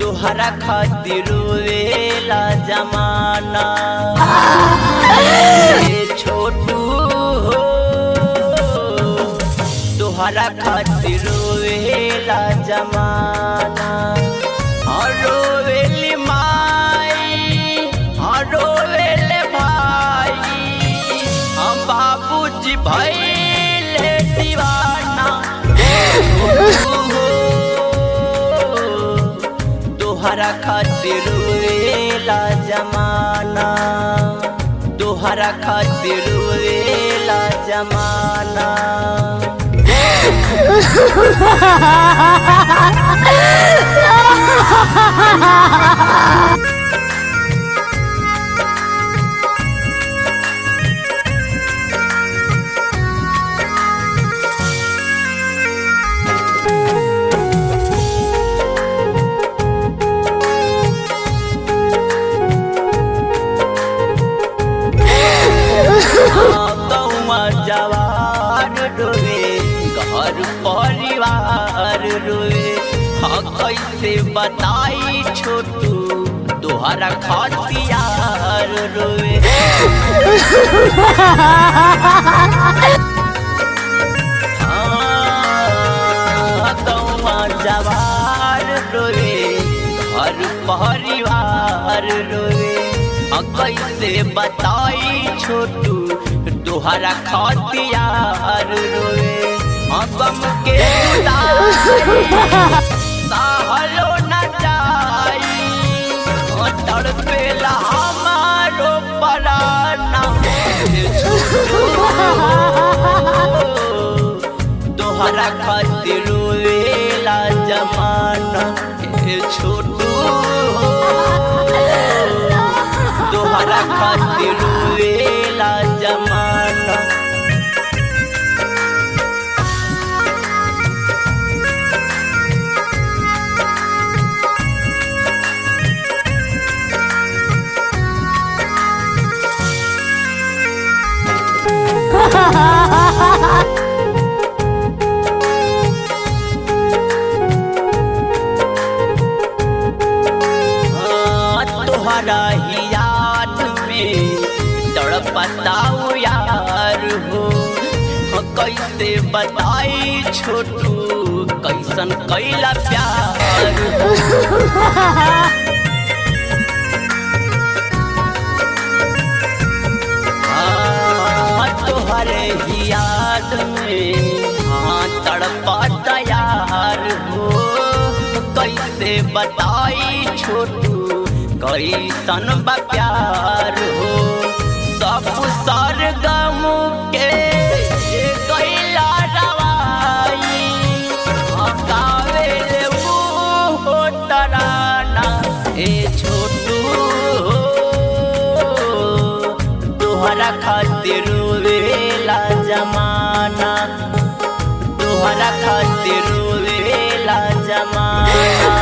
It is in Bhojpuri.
तोहरा खातिर रोवेला जमाना। छोटू हो तोहरा खातिर रोवेला जमाना। रोवेली माई रोवेले भाई बाबूजी भइले दीवाना। तोहरा खातिर रोवेला जमाना। तोहरा खातिर रोवेला जमाना। जवार रोवे घर परिवार रोवे। कैसे बताई छोटू तोहरा खातिर रोवे। जवार रोवे घर परिवार रोवे। कैसे बताई छोटू तोहरा खातिर रोवे। गम के सहलो न जाई तड़पेला हमारो पराना। तोहरा खातिर रोवेला जमाना। छोटू तोहरा खातिर रोवेला जमाना। तोहरा ही याद में तड़पताऊ यार हो। कैसे बताई छोटू कैसन कैला प्यार हो। तोहरे ही याद में तड़पता यार हो। कैसे बताई छोटू कैसन बा प्यार हो। सब सरगम के कैला रवाई गावेले वो तराना। छोटू तोहरा खातिर रोवेला जमाना। तोहरा खातिर रोवेला जमाना।